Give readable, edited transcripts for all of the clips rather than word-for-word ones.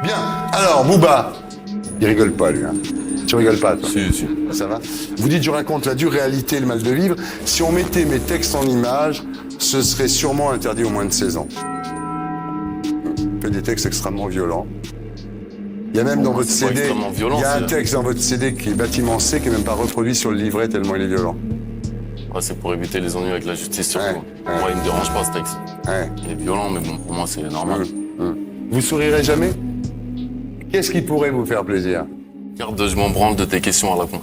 Bien, alors Booba, il rigole pas lui, hein. Tu rigoles pas toi? Si. Ça va? Vous dites je raconte la dure réalité et le mal de vivre. Si on mettait mes textes en images, ce serait sûrement interdit aux moins de 16 ans. Fait des textes extrêmement violents. Il y a même dans votre CD, violent, il y a un texte dans votre CD qui est Bâtiment C, qui est même pas reproduit sur le livret tellement il est violent. Ouais, c'est pour éviter les ennuis avec la justice surtout. Ouais. Moi, il me dérange pas ce texte. Ouais. Il est violent, mais bon, pour moi, c'est normal. Vous sourirez jamais? Qu'est-ce qui pourrait vous faire plaisir? Regarde, je m'en branle de tes questions à la con.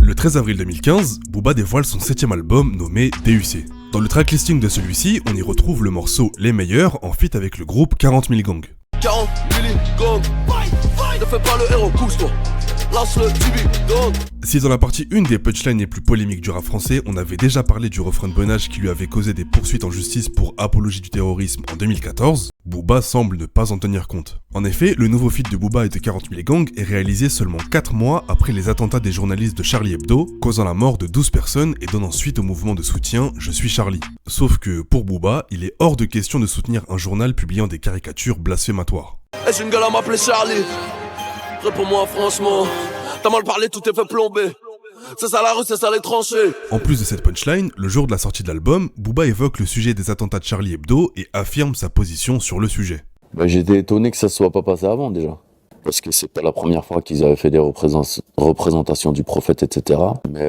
Le 13 avril 2015, Booba dévoile son 7e album nommé DUC. Dans le tracklisting de celui-ci, on y retrouve le morceau Les Meilleurs en feat avec le groupe 40 000 Gang. 40 000 Gang, ne fais pas le héros, pousse-toi, lance le tibi, gang. Si dans la partie 1 des punchlines les plus polémiques du rap français, on avait déjà parlé du refrain de Bon Âge qui lui avait causé des poursuites en justice pour apologie du terrorisme en 2014, Booba semble ne pas en tenir compte. En effet, le nouveau feat de Booba et de 40 000 Gang est réalisé seulement 4 mois après les attentats des journalistes de Charlie Hebdo, causant la mort de 12 personnes et donnant suite au mouvement de soutien Je suis Charlie. Sauf que, pour Booba, il est hors de question de soutenir un journal publiant des caricatures blasphématoires. Est-ce une gueule à m'appeler Charlie? Réponds-moi franchement, t'as mal parlé, tout est fait plomber. C'est ça la rue, c'est ça les tranchées. En plus de cette punchline, le jour de la sortie de l'album, Booba évoque le sujet des attentats de Charlie Hebdo et affirme sa position sur le sujet. J'étais étonné que ça ne soit pas passé avant déjà. Parce que c'est pas la première fois qu'ils avaient fait des représentations du prophète, etc. Mais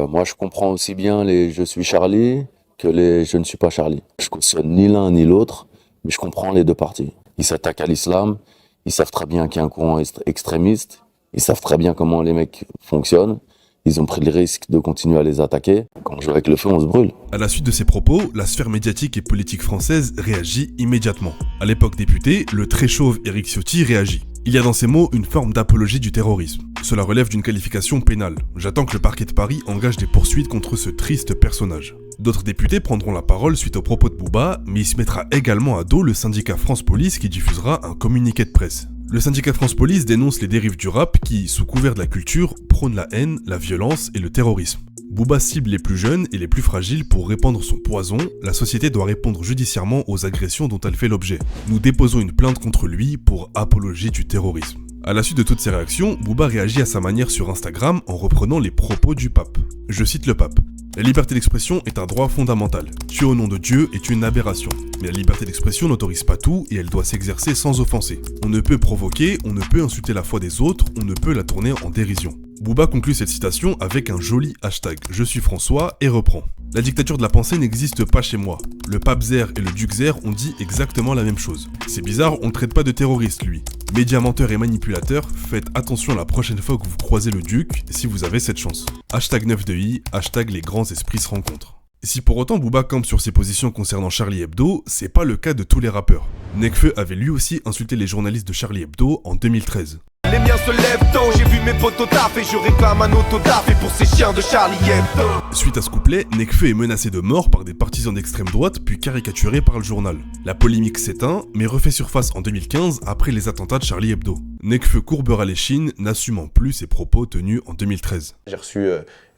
moi je comprends aussi bien les Je suis Charlie que les Je ne suis pas Charlie. Je cautionne ni l'un ni l'autre, mais je comprends les deux parties. Ils s'attaquent à l'islam, ils savent très bien qu'il y a un courant extrémiste, ils savent très bien comment les mecs fonctionnent. Ils ont pris le risque de continuer à les attaquer. Quand on joue avec le feu, on se brûle. À la suite de ces propos, la sphère médiatique et politique française réagit immédiatement. À l'époque député, le très chauve Éric Ciotti réagit. Il y a dans ces mots une forme d'apologie du terrorisme. Cela relève d'une qualification pénale. J'attends que le parquet de Paris engage des poursuites contre ce triste personnage. D'autres députés prendront la parole suite aux propos de Booba, mais il se mettra également à dos le syndicat France Police qui diffusera un communiqué de presse. Le syndicat France Police dénonce les dérives du rap qui, sous couvert de la culture, prônent la haine, la violence et le terrorisme. Booba cible les plus jeunes et les plus fragiles pour répandre son poison, la société doit répondre judiciairement aux agressions dont elle fait l'objet. Nous déposons une plainte contre lui pour apologie du terrorisme. À la suite de toutes ces réactions, Booba réagit à sa manière sur Instagram en reprenant les propos du pape. Je cite le pape. La liberté d'expression est un droit fondamental. Tuer au nom de Dieu est une aberration. Mais la liberté d'expression n'autorise pas tout et elle doit s'exercer sans offenser. On ne peut provoquer, on ne peut insulter la foi des autres, on ne peut la tourner en dérision. Booba conclut cette citation avec un joli hashtag « Je suis François » et reprend. La dictature de la pensée n'existe pas chez moi. Le pape Zer et le duc Zer ont dit exactement la même chose. C'est bizarre, on ne traite pas de terroriste lui. Média menteur et manipulateur, faites attention la prochaine fois que vous croisez le duc, si vous avez cette chance. Hashtag 9 de I, hashtag les grands esprits se rencontrent. Si pour autant Booba campe sur ses positions concernant Charlie Hebdo, c'est pas le cas de tous les rappeurs. Nekfeu avait lui aussi insulté les journalistes de Charlie Hebdo en 2013. Les miens se lèvent tôt, j'ai vu mes potos taffer, je réclame un autodafé pour ces chiens de Charlie Hebdo. Suite à ce couplet, Nekfeu est menacé de mort par des partisans d'extrême droite puis caricaturé par le journal. La polémique s'éteint, mais refait surface en 2015 après les attentats de Charlie Hebdo. Nekfeu courbera les chines, n'assumant plus ses propos tenus en 2013. J'ai reçu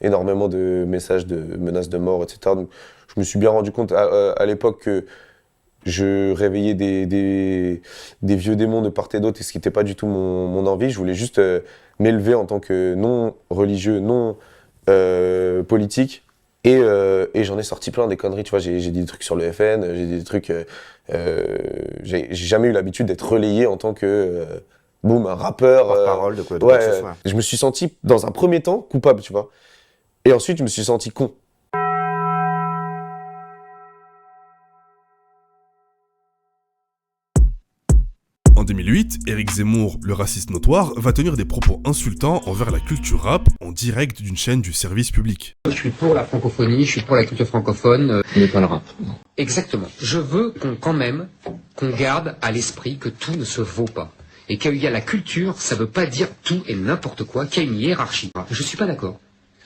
énormément de messages de menaces de mort, etc. Donc je me suis bien rendu compte à l'époque que je réveillais des vieux démons de part et d'autre, et ce qui n'était pas du tout mon envie. Je voulais juste m'élever en tant que non religieux, non politique. Et j'en ai sorti plein des conneries, tu vois, j'ai dit des trucs sur le FN, j'ai dit des trucs... j'ai jamais eu l'habitude d'être relayé en tant que... boum, un rappeur... Porte-parole de quoi ouais, que ce soit. Je me suis senti, dans un premier temps, coupable, tu vois. Et ensuite, je me suis senti con. En 2008, Éric Zemmour, le raciste notoire, va tenir des propos insultants envers la culture rap en direct d'une chaîne du service public. Je suis pour la francophonie, je suis pour la culture francophone. Mais pas le rap. Non. Exactement. Je veux qu'on garde à l'esprit que tout ne se vaut pas. Et qu'il y a la culture, ça veut pas dire tout et n'importe quoi, qu'il y a une hiérarchie. Je suis pas d'accord.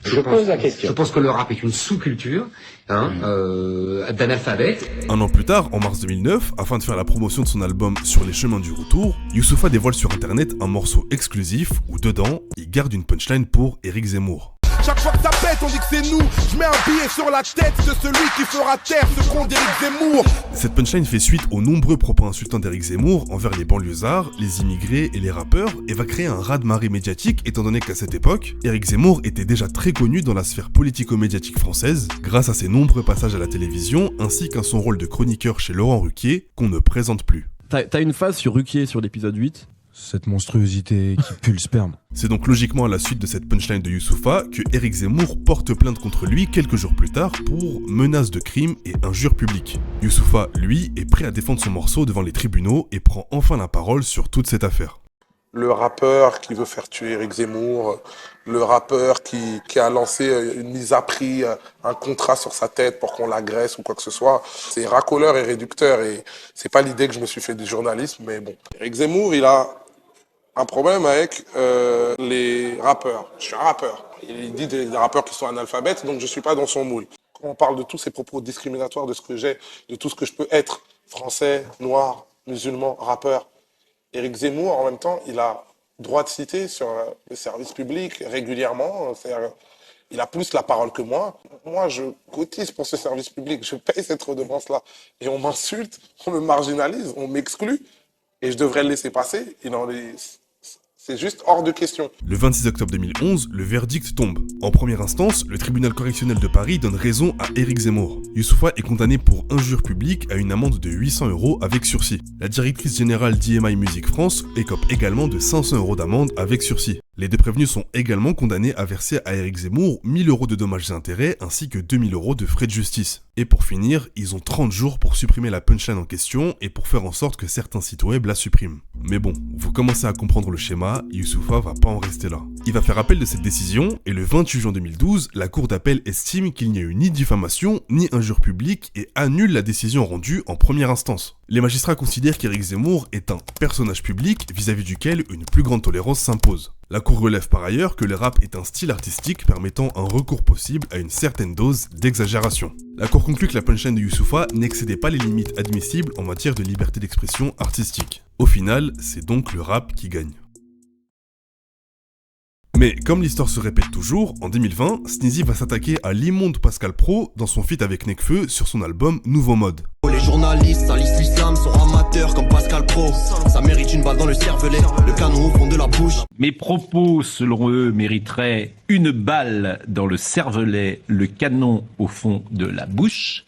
Je pense que le rap est une sous-culture d'analphabètes. Un an plus tard, en mars 2009, afin de faire la promotion de son album Sur les chemins du retour, Youssoupha dévoile sur internet un morceau exclusif où dedans, il garde une punchline pour Éric Zemmour. Chaque fois que ça pète, on dit que c'est nous. Je mets un billet sur la tête de celui qui fera taire ce con d'Éric Zemmour. Cette punchline fait suite aux nombreux propos insultants d'Éric Zemmour envers les banlieusards, les immigrés et les rappeurs et va créer un raz-de-marée médiatique étant donné qu'à cette époque, Éric Zemmour était déjà très connu dans la sphère politico-médiatique française grâce à ses nombreux passages à la télévision ainsi qu'à son rôle de chroniqueur chez Laurent Ruquier qu'on ne présente plus. T'as une phase sur Ruquier sur l'épisode 8. Cette monstruosité qui pue le sperme. C'est donc logiquement à la suite de cette punchline de Youssoupha que Éric Zemmour porte plainte contre lui quelques jours plus tard pour menaces de crime et injures publiques. Youssoupha, lui, est prêt à défendre son morceau devant les tribunaux et prend enfin la parole sur toute cette affaire. Le rappeur qui veut faire tuer Éric Zemmour, le rappeur qui a lancé une mise à prix, un contrat sur sa tête pour qu'on l'agresse ou quoi que ce soit, c'est racoleur et réducteur et c'est pas l'idée que je me suis fait du journalisme, mais bon. Éric Zemmour, il a un problème avec les rappeurs. Je suis un rappeur. Il dit des rappeurs qui sont analphabètes, donc je suis pas dans son moule. Quand on parle de tous ces propos discriminatoires, de ce que j'ai, de tout ce que je peux être, français, noir, musulman, rappeur, Éric Zemmour, en même temps, il a droit de citer sur le service public régulièrement. C'est-à-dire, il a plus la parole que moi. Moi, je cotise pour ce service public, je paye cette redevance-là. Et on m'insulte, on me marginalise, on m'exclut. Et je devrais le laisser passer. C'est juste hors de question. Le 26 octobre 2011, le verdict tombe. En première instance, le tribunal correctionnel de Paris donne raison à Éric Zemmour. Youssoupha est condamné pour injure publique à une amende de 800 € avec sursis. La directrice générale d'IMI Musique France écope également de 500 € d'amende avec sursis. Les deux prévenus sont également condamnés à verser à Éric Zemmour 1000 € de dommages et intérêts ainsi que 2000 € de frais de justice. Et pour finir, ils ont 30 jours pour supprimer la punchline en question et pour faire en sorte que certains sites web la suppriment. Mais bon, vous commencez à comprendre le schéma, Youssoupha va pas en rester là. Il va faire appel de cette décision et le 28 juin 2012, la cour d'appel estime qu'il n'y a eu ni diffamation ni injure publique et annule la décision rendue en première instance. Les magistrats considèrent qu'Éric Zemmour est un personnage public vis-à-vis duquel une plus grande tolérance s'impose. La cour relève par ailleurs que le rap est un style artistique permettant un recours possible à une certaine dose d'exagération. La cour conclut que la punchline de Youssoupha n'excédait pas les limites admissibles en matière de liberté d'expression artistique. Au final, c'est donc le rap qui gagne. Mais comme l'histoire se répète toujours, en 2020, Sneezy va s'attaquer à l'immonde Pascal Pro dans son feat avec Nekfeu sur son album Nouveau Mode. Les journalistes salissent l'islam, sont amateurs comme Pascal Pro. Ça mérite une balle dans le cervelet, le canon au fond de la bouche. Mes propos, selon eux, mériteraient une balle dans le cervelet, le canon au fond de la bouche,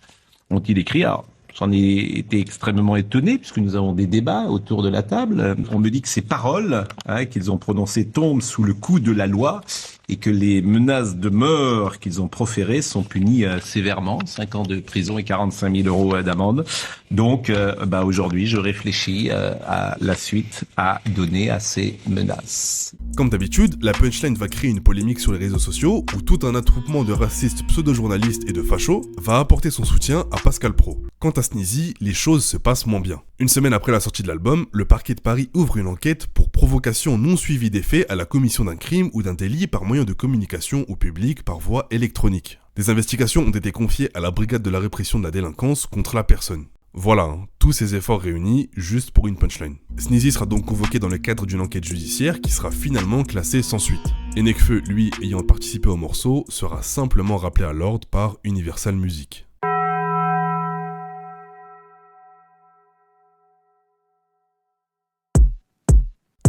ont-ils écrit. Alors, j'en ai été extrêmement étonné puisque nous avons des débats autour de la table. On me dit que ces paroles qu'ils ont prononcées tombent sous le coup de la loi et que les menaces de mort qu'ils ont proférées sont punies sévèrement, 5 ans de prison et 45 000 € d'amende. Donc aujourd'hui, je réfléchis à la suite à donner à ces menaces. Comme d'habitude, la punchline va créer une polémique sur les réseaux sociaux où tout un attroupement de racistes, pseudo-journalistes et de fachos va apporter son soutien à Pascal Pro. Quant à Sneezy, les choses se passent moins bien. Une semaine après la sortie de l'album, le parquet de Paris ouvre une enquête pour provocation non suivie des faits à la commission d'un crime ou d'un délit par moyen de communication au public par voie électronique. Des investigations ont été confiées à la brigade de la répression de la délinquance contre la personne. Voilà, tous ces efforts réunis juste pour une punchline. Sneezy sera donc convoqué dans le cadre d'une enquête judiciaire qui sera finalement classée sans suite. Et Nekfeu, lui, ayant participé au morceau, sera simplement rappelé à l'ordre par Universal Music.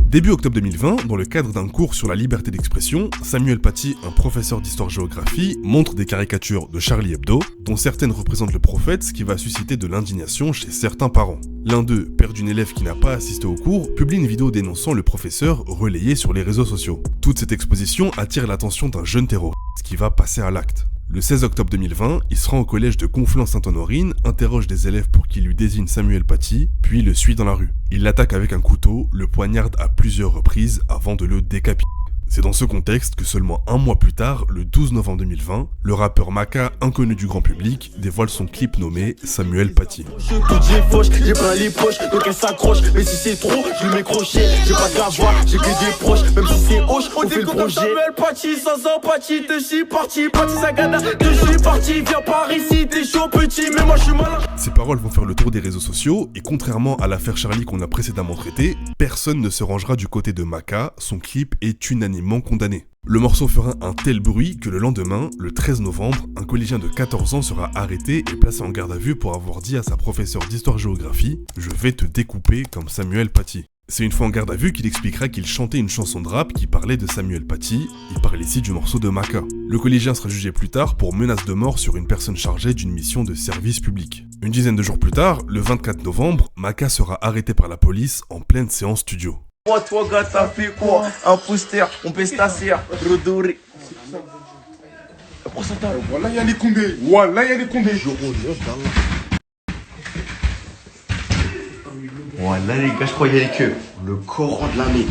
Début octobre 2020, dans le cadre d'un cours sur la liberté d'expression, Samuel Paty, un professeur d'histoire-géographie, montre des caricatures de Charlie Hebdo, dont certaines représentent le prophète, ce qui va susciter de l'indignation chez certains parents. L'un d'eux, père d'une élève qui n'a pas assisté au cours, publie une vidéo dénonçant le professeur relayée sur les réseaux sociaux. Toute cette exposition attire l'attention d'un jeune terroriste qui va passer à l'acte. Le 16 octobre 2020, il se rend au collège de Conflans-Sainte-Honorine, interroge des élèves pour qu'ils lui désignent Samuel Paty, puis le suit dans la rue. Il l'attaque avec un couteau, le poignarde à plusieurs reprises avant de le décapiter. C'est dans ce contexte que seulement un mois plus tard, le 12 novembre 2020, le rappeur Maka, inconnu du grand public, dévoile son clip nommé Samuel Paty. J'ai fauche, j'ai plein les poches, donc elle s'accroche, mais si c'est trop, je lui mets crochet, j'ai pas de gavoir, j'ai que des proches, même si c'est hoche, on fait le projet. Samuel Paty, sans empathie, te suis parti, Paty Sagada, te suis parti, viens par ici, t'es chaud petit, mais moi je suis malin. Ces paroles vont faire le tour des réseaux sociaux, et contrairement à l'affaire Charlie qu'on a précédemment traitée, personne ne se rangera du côté de Maka, son clip est unanimement condamné. Le morceau fera un tel bruit que le lendemain, le 13 novembre, un collégien de 14 ans sera arrêté et placé en garde à vue pour avoir dit à sa professeure d'histoire-géographie « Je vais te découper comme Samuel Paty ». C'est une fois en garde à vue qu'il expliquera qu'il chantait une chanson de rap qui parlait de Samuel Paty. Il parle ici du morceau de Maka. Le collégien sera jugé plus tard pour menace de mort sur une personne chargée d'une mission de service public. Une dizaine de jours plus tard, le 24 novembre, Maka sera arrêté par la police en pleine séance studio. Toi gars t'as fait quoi? Un poster, on pèse ta serre, redoré. Voilà y'a les condés. Voilà y'a les condés. Voilà les gars, je croyais que le Coran de l'année.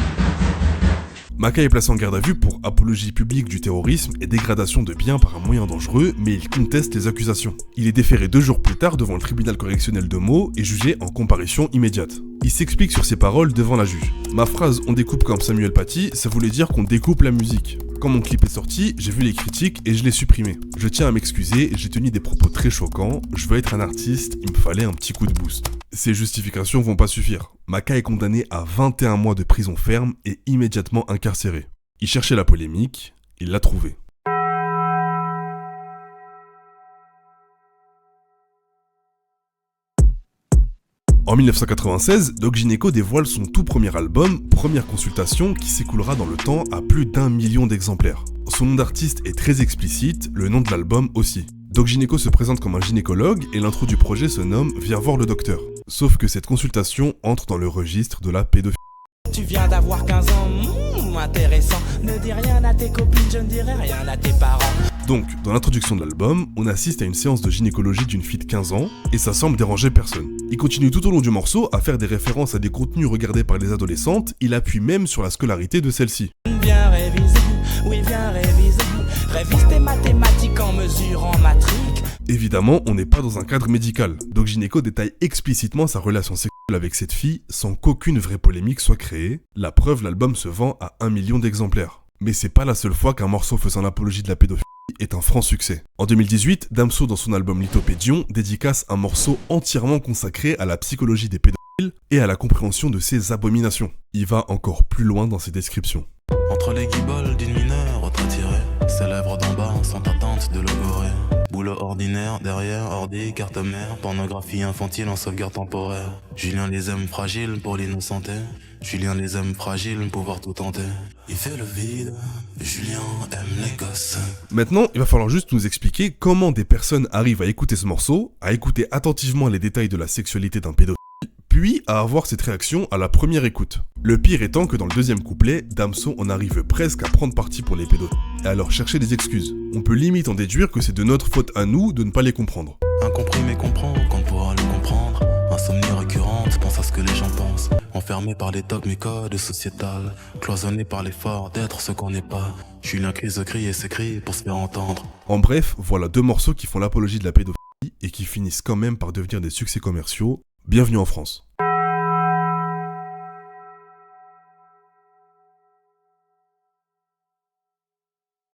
Maka est placé en garde à vue pour apologie publique du terrorisme et dégradation de biens par un moyen dangereux, mais il conteste les accusations. Il est déféré 2 jours plus tard devant le tribunal correctionnel de Meaux et jugé en comparution immédiate. Il s'explique sur ses paroles devant la juge. Ma phrase « on découpe comme Samuel Paty », ça voulait dire qu'on découpe la musique. Quand mon clip est sorti, j'ai vu les critiques et je l'ai supprimé. Je tiens à m'excuser, j'ai tenu des propos très choquants, je veux être un artiste, il me fallait un petit coup de boost. Ces justifications vont pas suffire. Maka est condamné à 21 mois de prison ferme et immédiatement incarcéré. Il cherchait la polémique, il l'a trouvée. En 1996, Doc Gynéco dévoile son tout premier album, Première Consultation, qui s'écoulera dans le temps à plus d'1 million d'exemplaires. Son nom d'artiste est très explicite, le nom de l'album aussi. Doc Gynéco se présente comme un gynécologue et l'intro du projet se nomme « Viens voir le docteur ». Sauf que cette consultation entre dans le registre de la pédophilie. Tu viens d'avoir 15 ans, intéressant. Ne dis rien à tes copines, je ne dirai rien à tes parents. Donc, dans l'introduction de l'album, on assiste à une séance de gynécologie d'une fille de 15 ans, et ça semble déranger personne. Il continue tout au long du morceau à faire des références à des contenus regardés par les adolescentes, il appuie même sur la scolarité de celles-ci. Viens réviser, oui viens réviser. Révise tes mathématiques en mesurant matrique. Évidemment, on n'est pas dans un cadre médical. Doc Gynéco détaille explicitement sa relation sexuelle avec cette fille sans qu'aucune vraie polémique soit créée. La preuve, l'album se vend à 1 million d'exemplaires. Mais c'est pas la seule fois qu'un morceau faisant l'apologie de la pédophilie est un franc succès. En 2018, Damso dans son album Lithopédion dédicace un morceau entièrement consacré à la psychologie des pédophiles et à la compréhension de ces abominations. Il va encore plus loin dans ses descriptions. Entre les guibolles d'une mineure retratirée, ses lèvres d'en bas sont atteintes de logorée. Boulot ordinaire, derrière, ordi, carte mère, pornographie infantile en sauvegarde temporaire. Julien les aime fragiles pour l'innocenté, Julien les aime fragiles pouvoir tout tenter. Il fait le vide, Julien aime les gosses. Maintenant, il va falloir juste nous expliquer comment des personnes arrivent à écouter ce morceau, à écouter attentivement les détails de la sexualité d'un pédophile, puis à avoir cette réaction à la première écoute. Le pire étant que dans le deuxième couplet, Damso en arrive presque à prendre parti pour les pédophiles et à leur chercher des excuses. On peut limite en déduire que c'est de notre faute à nous de ne pas les comprendre. Incompris mais comprend qu'on pourra le comprendre. Insomnie récurrente, pense à ce que les gens pensent. Enfermé par les dogmes et codes sociétals, cloisonné par l'effort d'être ce qu'on n'est pas. Julien crie ce cri et s'écrit pour se faire entendre. En bref, voilà 2 morceaux qui font l'apologie de la pédophilie et qui finissent quand même par devenir des succès commerciaux. Bienvenue en France.